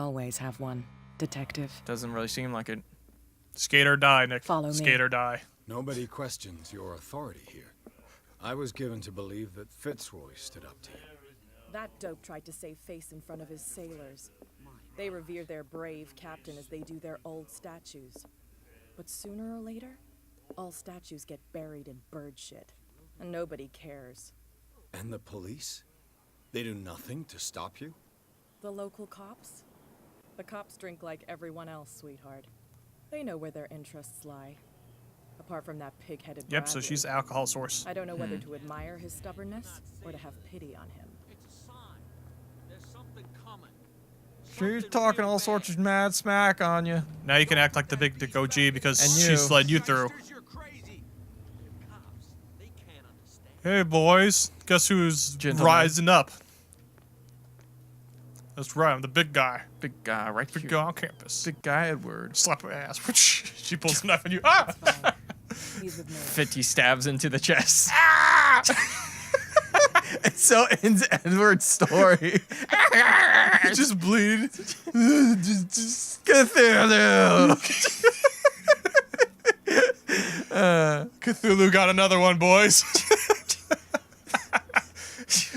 always have one, Detective. Doesn't really seem like it. Skate or die, Nick. Follow me. Skate or die. Nobody questions your authority here. I was given to believe that Fitzroy stood up to you. That dope tried to save face in front of his sailors. They revere their brave captain as they do their old statues. But sooner or later, all statues get buried in bird shit. And nobody cares. And the police? They do nothing to stop you? The local cops? The cops drink like everyone else, sweetheart. They know where their interests lie. Apart from that pig-headed Yep, so Bradley. she's the alcohol source. I don't know whether to admire his stubbornness or to have pity on him. It's a sign. There's something coming. She's talking all sorts of mad smack on you. Now you can act like the big dick OG because And she's you. letting you through. You're crazy. Cops, they can't understand. Hey, boys. Guess who's Gentlemen. rising up? That's right, I'm the big guy. Big guy right Big here. guy on campus. Big guy Edward. Slap her ass. She pulls a knife on you. Ah! Fine. He's with me. 50 stabs into the chest. Ah! And so ends Edward's story. Just bleed. just Cthulhu. Cthulhu got another one, boys.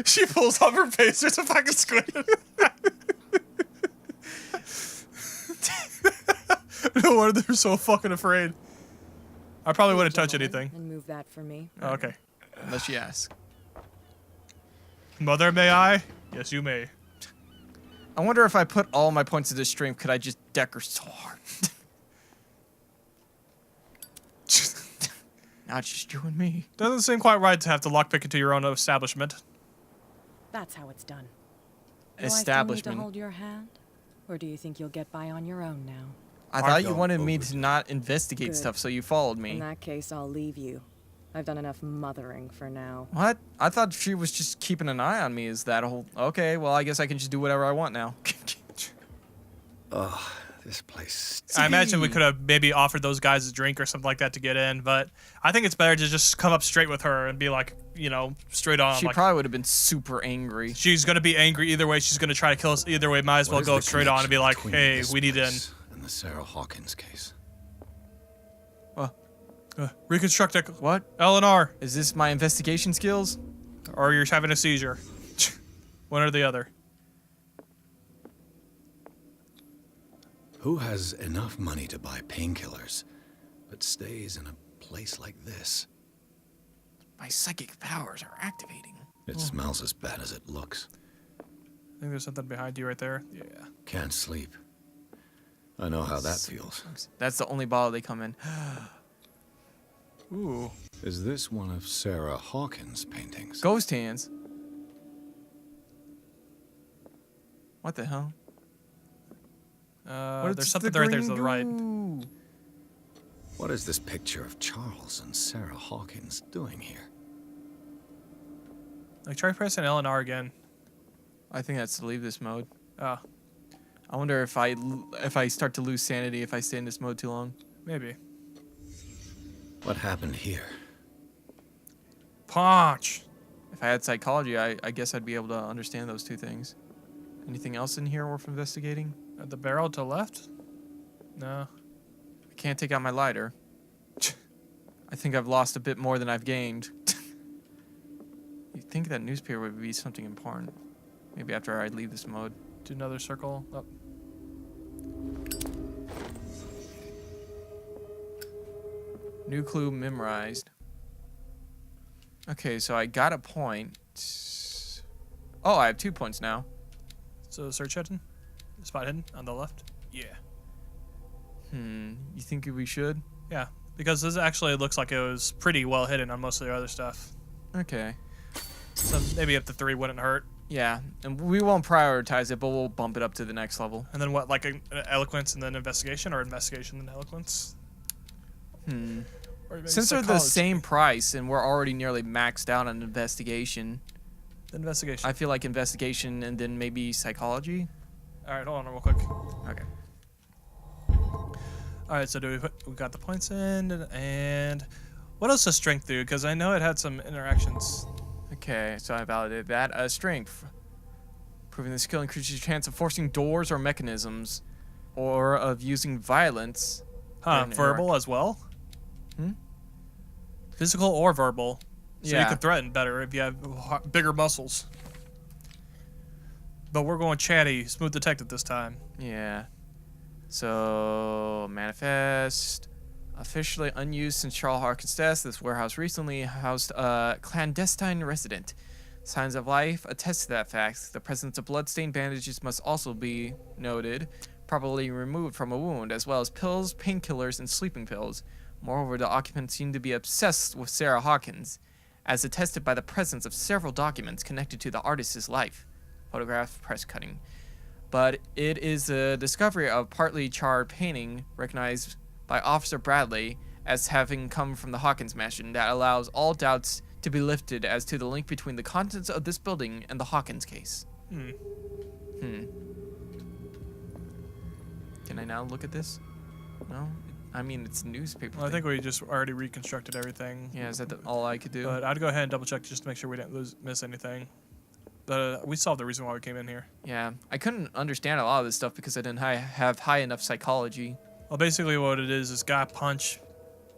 She pulls off her face. There's a fucking squid. No wonder they're so fucking afraid. I probably wouldn't touch anything. And move that for me. Oh, okay. Unless you ask. Mother, may I? Yes, you may. I wonder if I put all my points of this stream, could I just deck her so hard? Now it's just you and me. Doesn't seem quite right to have to lockpick into your own establishment. That's how it's done. Do I still need Establishment. to hold your hand? Or do you think you'll get by on your own now? I thought you Don't wanted me to overdo not investigate Good. stuff, so you followed In me. that case, I'll leave you. I've done enough mothering for now. What? I thought she was just keeping an eye on me. Is that a whole... Okay, well, I guess I can just do whatever I want now. Ugh, this place. I imagine we could have maybe offered those guys a drink or something like that to get in, but I think it's better to just come up straight with her and be like, you know, straight on. She like, probably would have been super angry. she's going to be angry either way. She's going to try to kill us either way. Might as well What is go the straight on and be connection like, between hey, this we need in. place and the Sarah Hawkins case. Reconstruct it. What? L&R. Is this my investigation skills? Or you're having a seizure. One or the other. Who has enough money to buy painkillers, but stays in a place like this? My psychic powers are activating. It smells as bad as it looks. I think there's something behind you right there. Yeah. Can't sleep. I know how that feels. That's the only bottle they come in. Ooh. Is this one of Sarah Hawkins' paintings? Ghost hands. What the hell? There's something right there to the right. What is this picture of Charles and Sarah Hawkins doing here? Like, try pressing L and R again. I think that's to leave this mode. Oh, I wonder if I start to lose sanity if I stay in this mode too long. maybe. What happened here? Punch. If I had psychology, I guess I'd be able to understand those two things. Anything else in here worth investigating? At the barrel to the left? No. I can't take out my lighter. I think I've lost a bit more than I've gained. You'd think that newspaper would be something important. Maybe after I leave this mode. Do another circle. Oh. New clue memorized. Okay, so I got a point. Oh, I have 2 points now. So search hidden? Spot hidden on the left? Yeah. You think we should? Yeah. Because this actually looks like it was pretty well hidden on most of the other stuff. Okay. So maybe up to 3 wouldn't hurt. Yeah, and we won't prioritize it, but we'll bump it up to the next level. And then what, like eloquence and then investigation, or investigation and eloquence? Or maybe Since they're the psychology. same price and we're already nearly maxed out on investigation, Investigation. I feel like investigation and then maybe psychology. All right, hold on real quick. Okay. All right, so we got the points in, and what else does strength do? Because I know it had some interactions. Okay, so I validated that. Strength. Proving the skill increases your chance of forcing doors or mechanisms, or of using violence. Huh, verbal as well? Hmm? Physical or verbal. So you Yeah. can threaten better if you have bigger muscles. But we're going chatty, smooth detective this time. Yeah. So, manifest. Officially unused since Charles Harkin's death, this warehouse recently housed a clandestine resident. Signs of life attest to that fact. The presence of bloodstained bandages must also be noted, probably removed from a wound, as well as pills, painkillers, and sleeping pills. Moreover, the occupants seem to be obsessed with Sarah Hawkins, as attested by the presence of several documents connected to the artist's life. Photograph, press cutting. But it is the discovery of partly charred painting recognized by Officer Bradley as having come from the Hawkins mansion that allows all doubts to be lifted as to the link between the contents of this building and the Hawkins case. Can I now look at this? No? I mean, it's a newspaper Well, I thing. think we just already reconstructed everything. Yeah, is that all I could do? But I'd go ahead and double check just to make sure we didn't miss anything. But we solved the reason why we came in here. Yeah, I couldn't understand a lot of this stuff because I didn't have high enough psychology. Well, basically what it is guy punch,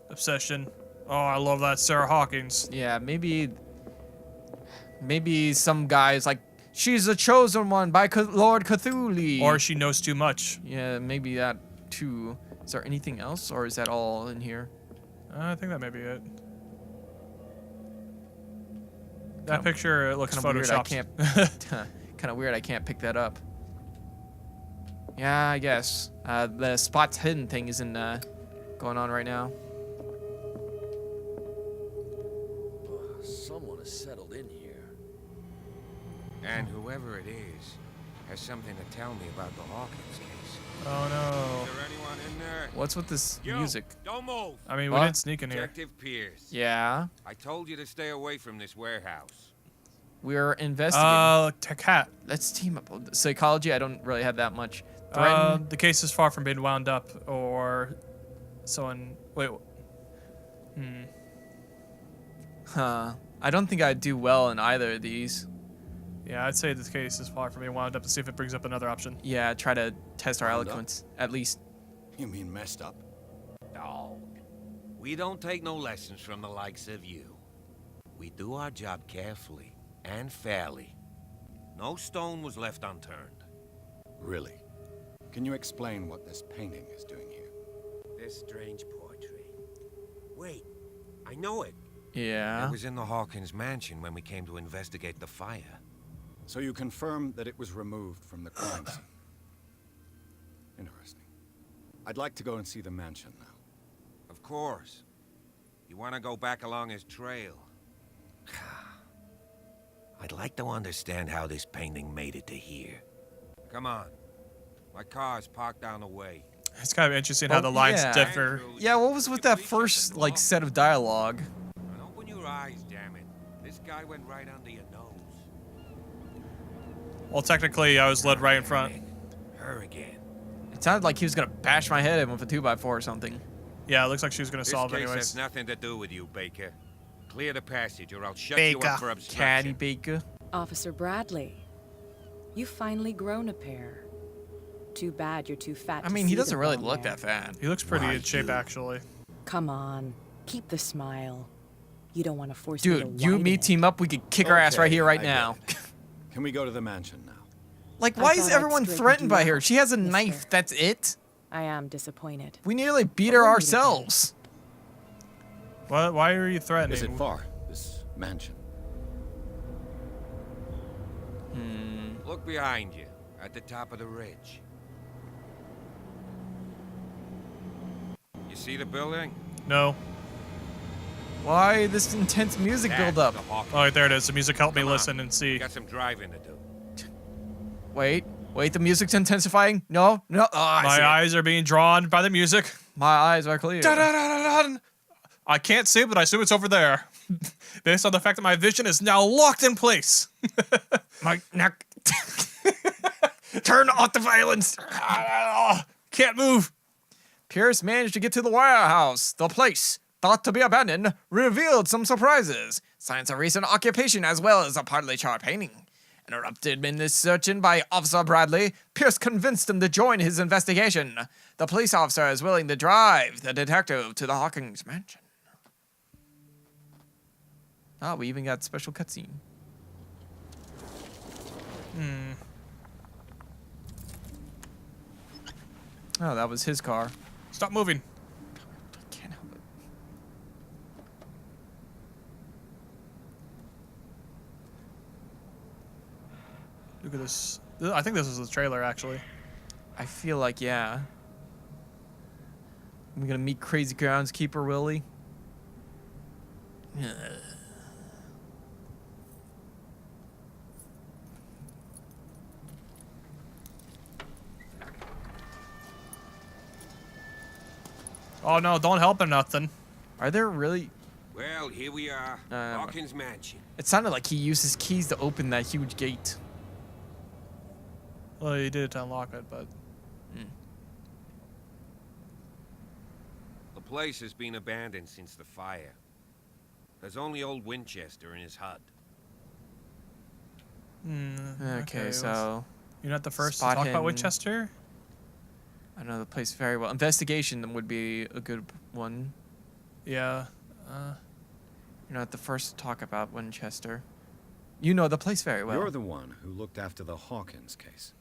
obsession. Oh, I love that Sarah Hawkins. Yeah, maybe some guys like, she's the chosen one by Lord Cthulhu. Or she knows too much. Yeah, maybe that too. Is there anything else, or is that all in here? I think that may be it. That picture, it looks Kind of weird. I photoshopped. can't. Kind of weird. I can't pick that up. Yeah, I guess the spots hidden thing isn't going on right now. Someone has settled in here. And whoever it is has something to tell me about the Hawkins case. Oh no. Is there anyone in there? What's with this Yo, music? Don't move. I mean, we What? didn't sneak in here. Detective Pierce. Yeah, I told you to stay away from this warehouse. we're investigating. Cat. Let's team up. Psychology, I don't really have that much. Threaten. The case is far from being wound up, or someone. Wait. Huh. I don't think I'd do well in either of these. Yeah, I'd say this case is far from being wound up, to see if it brings up another option. Yeah, try to test our Wound up? eloquence, at least. You mean messed up? Dog. We don't take no lessons from the likes of you. We do our job carefully and fairly. No stone was left unturned. Really? Can you explain what this painting is doing here? This strange portrait. Wait, I know it. Yeah. It was in the Hawkins mansion when we came to investigate the fire. So you confirm that it was removed from the crime scene. Interesting. I'd like to go and see the mansion now. Of course. You want to go back along his trail? I'd like to understand how this painting made it to here. Come on. My car's parked down the way. It's kind of interesting how Oh, the lines yeah. differ. Andrews, Yeah, what was with you that please first, shut the like, door? set of dialogue? And open your eyes, damn it. This guy went right under your nose. Well, technically, I was led right in front. Her again. It sounded like he was gonna bash my head in with a 2x4 or something. Yeah, it looks like she was going to This solve case anyways. has nothing to do with you, Baker. Clear the passage or I'll shut you Baker. up for Caddy obstruction. Baker. Officer Bradley, you've finally grown a pair. Too bad you're too fat I to mean, he see doesn't them really down look there. that fat. He looks pretty Why in shape, you? actually. Come on, keep the smile. You don't want to force me to Dude, you and me widen it. team up, we could kick her ass right Okay, here, right I now. get it. Can we go to the mansion now? Like, I why thought is I'd everyone straighten threatened you by out, her? She has a mister. knife, that's it? I am disappointed. We nearly beat But her we'll meet ourselves. Why are you threatening? Is it far, this mansion? Look behind you, at the top of the ridge. You see the building? No. Why this intense music That's build up? the Hawkins. Oh, right, there it is. The music helped me Come on. listen and see. Got some driving to do. Wait, the music's intensifying? No. Oh, I see My it. eyes are being drawn by the music. My eyes are clear. Da-da-da-da-da. I can't see it, but I assume it's over there. Based on the fact that my vision is now locked in place. My neck. Turn off the violence. Can't move. Pierce managed to get to the warehouse. The place, thought to be abandoned, revealed some surprises. Signs of recent occupation as well as a partly charred painting. Interrupted in his searching by Officer Bradley, Pierce convinced him to join his investigation. The police officer is willing to drive the detective to the Hawkins mansion. Oh, we even got special cutscene. Oh, that was his car. Stop moving. I can't help it. Look at this. I think this is the trailer, actually. I feel like, yeah. I'm gonna meet crazy groundskeeper Willie. Oh no, don't help him nothing. Are there really? Well, here we are. Hawkins Mansion. It sounded like he used his keys to open that huge gate. Well, he did it to unlock it, but... The place has been abandoned since the fire. There's only old Winchester in his hut. Okay, so You're not the first to spot talk about hidden. Winchester? I know the place very well. Investigation would be a good one. Yeah. You're not the first to talk about Winchester. You know the place very well. You're the one who looked after the Hawkins case.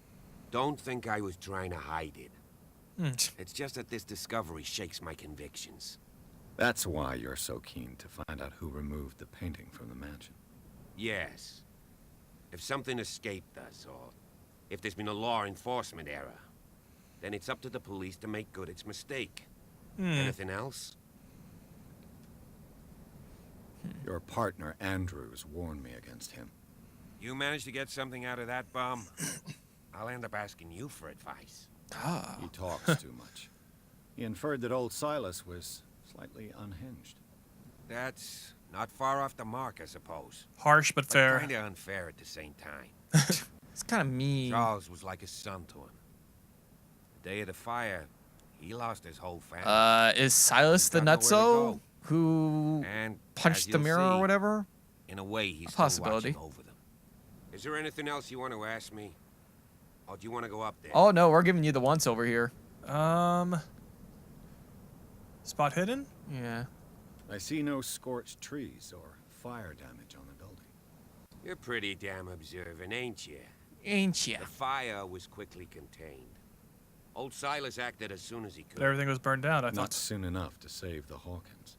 Don't think I was trying to hide it. It's just that this discovery shakes my convictions. That's why you're so keen to find out who removed the painting from the mansion. Yes. If something escaped us, or if there's been a law enforcement error, then it's up to the police to make good its mistake. Anything else? Your partner, Andrews, warned me against him. You managed to get something out of that bum? I'll end up asking you for advice. He talks too much. He inferred that old Silas was slightly unhinged. That's not far off the mark, I suppose. Harsh but fair. Kinda unfair at the same time. It's kind of mean. Charles was like a son to him. The day of the fire, he lost his whole family. Is Silas the Got nowhere to nutso go. who And punched as the you'll mirror or see, whatever? In a way, he's A still possibility. watching over them. Is there anything else you want to ask me? Or do you want to go up there? Oh no, we're giving you the once over here. Spot hidden? Yeah. I see no scorched trees or fire damage on the building. You're pretty damn observant, ain't you? Ain't ya? The fire was quickly contained. Old Silas acted as soon as he could. But everything was burned down, I Not thought. soon enough to save the Hawkins.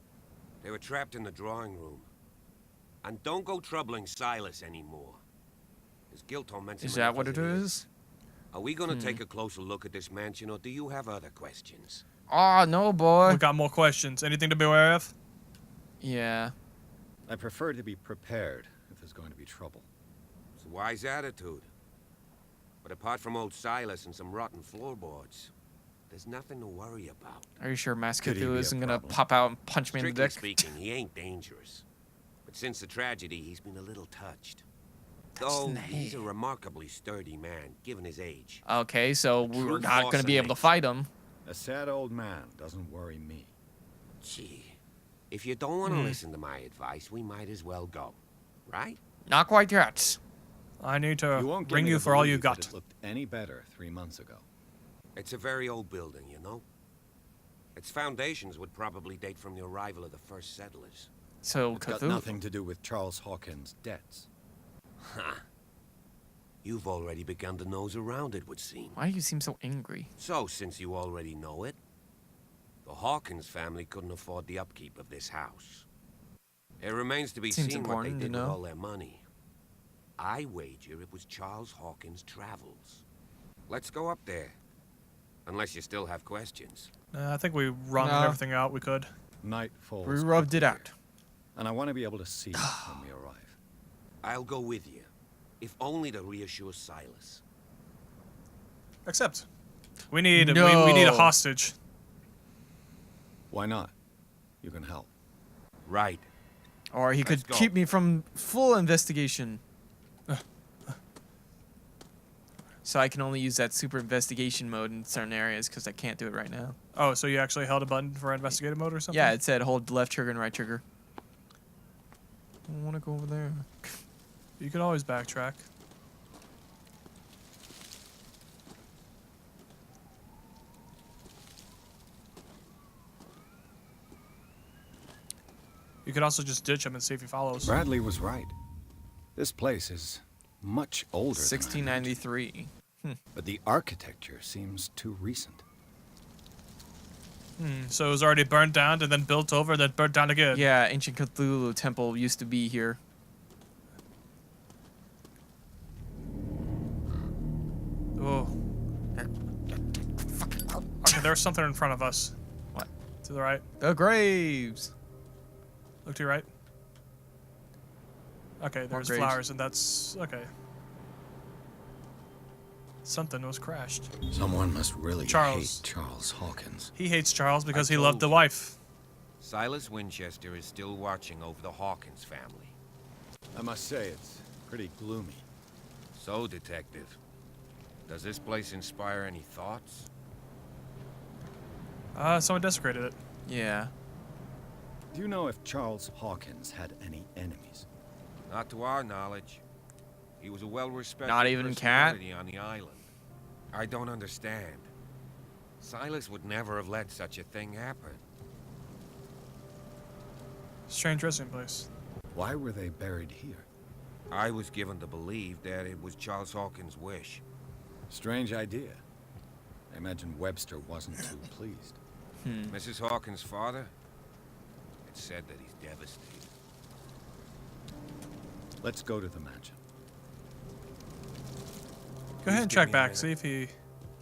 They were trapped in the drawing room. And don't go troubling Silas anymore. His guilt torments him Is enough that what as it is? Are we gonna take a closer look at this mansion, or do you have other questions? Oh no, boy. We got more questions. Anything to be aware of? Yeah. I prefer to be prepared if there's going to be trouble. It's a wise attitude. But apart from old Silas and some rotten floorboards, there's nothing to worry about. Are you sure Mass Could he Cthulhu be a isn't gonna problem? pop out and punch me in the Strictly dick? speaking, he ain't dangerous. But since the tragedy, he's been a little touched. That's Though the he's a name. remarkably sturdy man, given his age. Okay, so we're True not force gonna be and able to nature. fight him. A sad old man doesn't worry me. Gee, if you don't want to listen to my advice, we might as well go. Right? Not quite yet. I need You to won't get ring me you to for all you believe that got. It looked any better 3 months ago. It's a very old building, you know? Its foundations would probably date from the arrival of the first settlers. So It's got Cthulhu. nothing to do with Charles Hawkins' debts. Ha! You've already begun to nose around, it would seem. Why do you seem so angry? So, since you already know it, the Hawkins family couldn't afford the upkeep of this house. It remains to be Seems seen what they important to did with know. all their money. I wager it was Charles Hawkins' travels. Let's go up there. Unless you still have questions. I think we wrung No. everything out we could. Night falls. We rubbed it quickly out. here, and I want to be able to see it when we arrive. I'll go with you. If only to reassure Silas. Except, we need we No. need a hostage. Why not? You can help. Right. Or he Let's could go. keep me from full investigation. So I can only use that super investigation mode in certain areas because I can't do it right now. Oh, so you actually held a button for investigative mode or something? Yeah, it said hold left trigger and right trigger. I want to go over there. You can always backtrack. You could also just ditch him and see if he follows. Bradley was right. This place is much older than I imagined. 1693. But the architecture seems too recent. So it was already burned down and then built over, then burnt down again. Yeah, ancient Cthulhu temple used to be here. Oh. Okay, there's something in front of us. What? To the right. The graves. Look to your right. Okay, there's graves. flowers, and that's... Okay. Something was crashed. Someone must really Charles. hate Charles Hawkins. He hates Charles because he told loved the you. wife. Silas Winchester is still watching over the Hawkins family. I must say, it's pretty gloomy. So, Detective, does this place inspire any thoughts? Someone desecrated it. Yeah. Do you know if Charles Hawkins had any enemies? Not to our knowledge. He was a well-respected Not even Cat? personality on the island. I don't understand. Silas would never have let such a thing happen. Strange resting place. Why were they buried here? I was given to believe that it was Charles Hawkins' wish. Strange idea. I imagine Webster wasn't too pleased. Mrs. Hawkins' father? It's said that he's devastated. Let's go to the mansion. Go ahead and give check me a back, minute. see if he...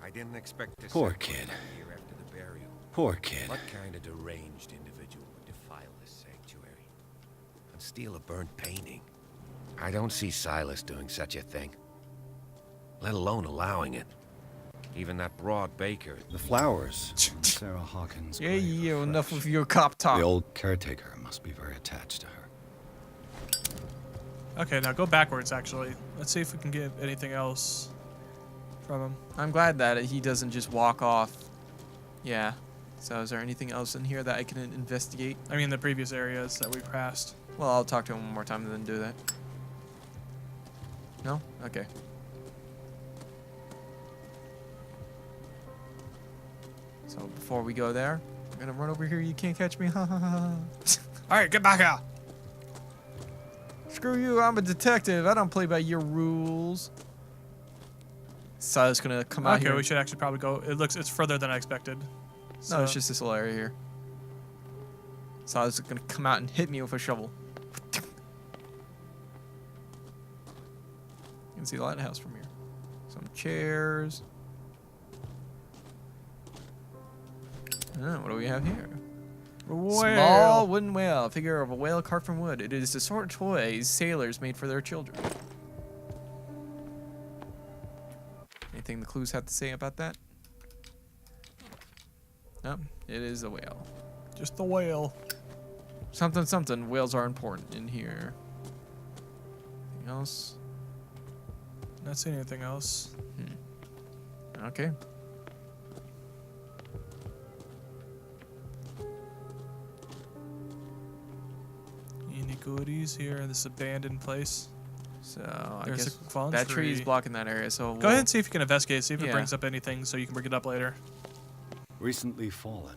I didn't expect to Poor see kid. here after the burial. Poor kid. What kind of deranged individual would defile this sanctuary and steal a burnt painting? I don't see Silas doing such a thing, let alone allowing it. Even that broad baker. The flowers on Sarah Hawkins' Yeah, grave yeah, are enough fresh. of your cop talk. The old caretaker must be very attached to her. Okay, now go backwards, actually. Let's see if we can get anything else from him. I'm glad that he doesn't just walk off. Yeah. So is there anything else in here that I can investigate? I mean, the previous areas that we passed. Well, I'll talk to him one more time and then do that. No? Okay. So before we go there, I'm gonna run over here. You can't catch me. Ha ha ha. Alright, get back out! Screw you, I'm a detective. I don't play by your rules. Silas gonna come out Okay, here. we should actually probably go. It's further than I expected. No, it's just this little area here. Silas is gonna come out and hit me with a shovel. You can see the lighthouse from here. Some chairs. Oh, what do we have here? Small wooden whale, a figure of a whale carved from wood. It is the sort of toys sailors made for their children. Anything the clues have to say about that? No, it is a whale. Just the whale. Something, something. Whales are important in here. Anything else? Not seeing anything else. Okay. Any goodies here in this abandoned place? So I There's guess a fallen that tree is tree. blocking that area. So Go ahead and see if you can investigate, see if it Yeah. brings up anything so you can bring it up later. Recently fallen.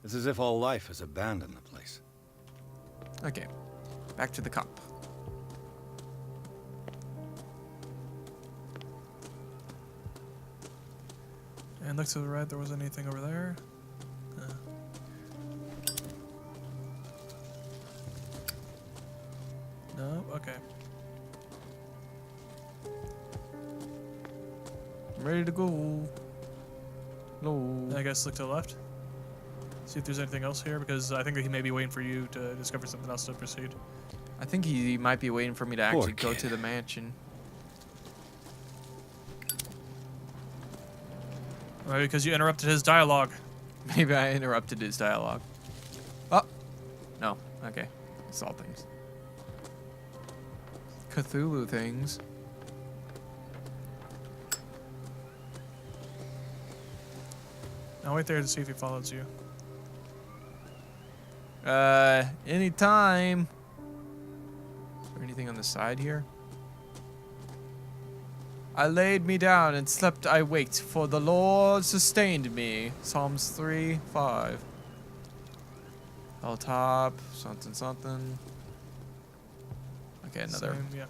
It's as if all life has abandoned the place. Okay. Back to the cop. And look to the right, there wasn't anything over there. No, okay. I'm ready to go. No. I guess look to the left. See if there's anything else here, because I think that he may be waiting for you to discover something else to proceed. I think he might be waiting for me to actually go kid. to the mansion. Maybe because you interrupted his dialogue. Maybe I interrupted his dialogue. Oh. No. Okay. I saw things. Cthulhu things. Now wait there to see if he follows you. Anytime. Is there anything on the side here? I laid me down and slept I waked, for the Lord sustained me. Psalms 3:5. All top, something, something. Okay, another. Same, yeah.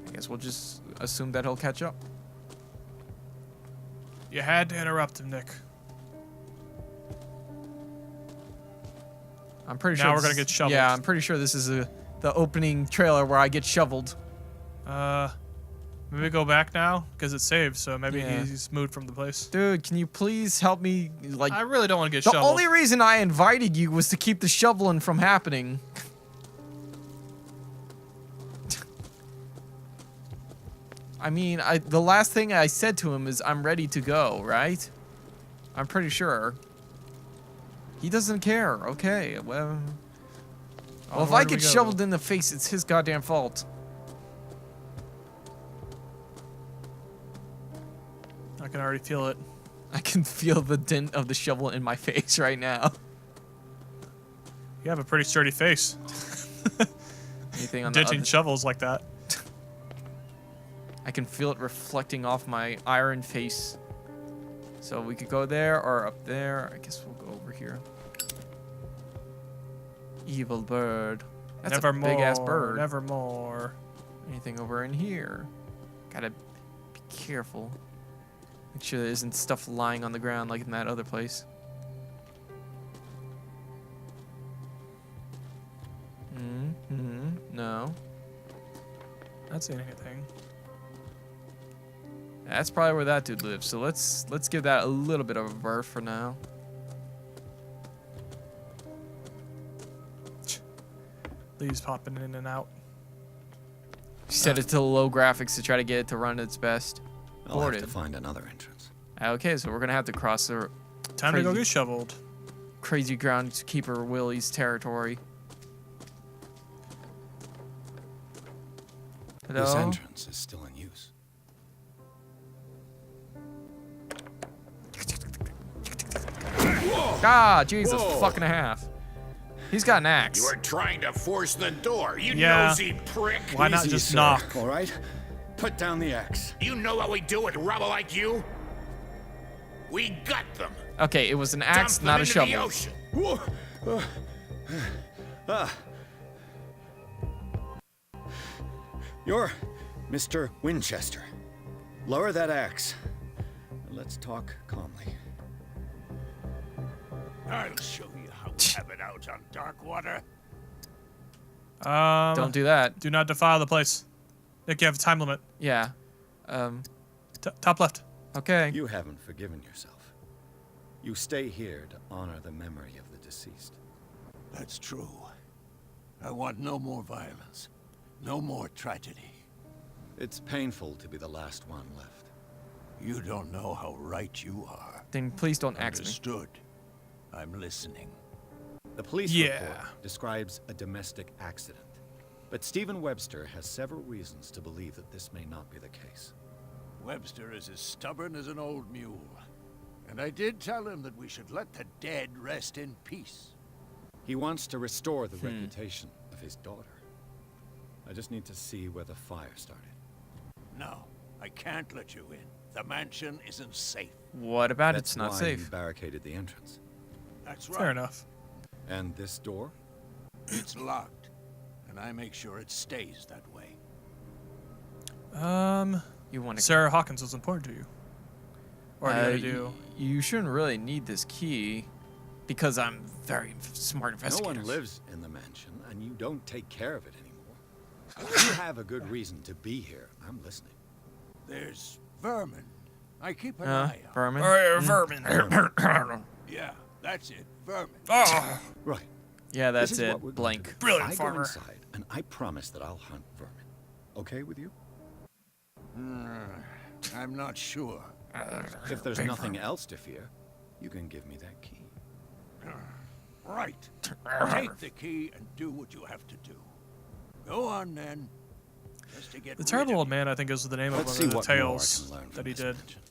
I guess we'll just assume that he'll catch up. You had to interrupt him, Nick. I'm pretty Now sure we're gonna this- get shoveled. Yeah, I'm pretty sure this is the opening trailer where I get shoveled. Maybe go back now because it saved, so maybe Yeah. he's moved from the place. Dude, can you please help me? Like, I really don't want to get the shoveled. only reason I invited you was to keep the shoveling from happening. I mean, the last thing I said to him is, I'm ready to go, right? I'm pretty sure. He doesn't care. Okay, well... Oh, Well, if where I do we get go? shoveled in the face, it's his goddamn fault. I can already feel it. I can feel the dent of the shovel in my face right now. You have a pretty sturdy face. Anything on the Ditching other... shovels like that. I can feel it reflecting off my iron face. So we could go there or up there. I guess we'll go over here. Evil bird. That's a big ass bird. Nevermore. Anything over in here? Gotta be careful. Make sure there isn't stuff lying on the ground like in that other place. No. Not seeing anything. That's probably where that dude lives. So let's give that a little bit of a berth for now. Leaves popping in and out. Set it to low graphics to try to get it to run its best. I'll have to Boarded. find another entrance. Okay, so we're gonna have to cross the Time to go Crazy. get shoveled. crazy groundskeeper Willie's territory. Hello? This entrance is still in use. Ah, Jesus, fucking a half. He's got an axe. You are trying to force the door, you Yeah. nosy prick. Why not Easy, just sir, knock? All right? Put down the axe. You know what we do with rubble like you? We gut them. Okay, it was an axe, Dump them not a into shovel. the ocean. You're Mr. Winchester. Lower that axe. Let's talk calmly. I'll show you how we have it out on dark water. Don't do that. Do not defile the place. Nick, you have a time limit. Yeah. Top left. Okay. You haven't forgiven yourself. You stay here to honor the memory of the deceased. That's true. I want no more violence. No more tragedy. It's painful to be the last one left. You don't know how right you are. Then please don't axe me. Understood. I'm listening. The police Yeah. report describes a domestic accident. But Stephen Webster has several reasons to believe that this may not be the case. Webster is as stubborn as an old mule. And I did tell him that we should let the dead rest in peace. He wants to restore the reputation of his daughter. I just need to see where the fire started. No, I can't let you in. The mansion isn't safe. What about That's it's not why safe? you barricaded the entrance. That's right. Fair enough. And this door? It's locked. And I make sure it stays that way. You want to? Sarah Hawkins was important to you. Or do you gotta do? You shouldn't really need this key, because I'm very smart No investigator. one lives in the mansion, and you don't take care of it anymore. If you have a good reason to be here, I'm listening. There's vermin. I keep an eye on. Vermin. Vermin. Yeah, that's it. Vermin. Oh, Right. Yeah, that's This is it. what we're going Blank. to do. Brilliant, I go farmer. inside, and I promise that I'll hunt vermin. Okay with you? I'm not sure. If there's nothing else to fear, you can give me that key. Right. Take the key and do what you have to do. Go on then. Just to get the rid Terrible of Old Man, I think, is the name of Let's one see of the what more I tales can learn from that he this did. mansion.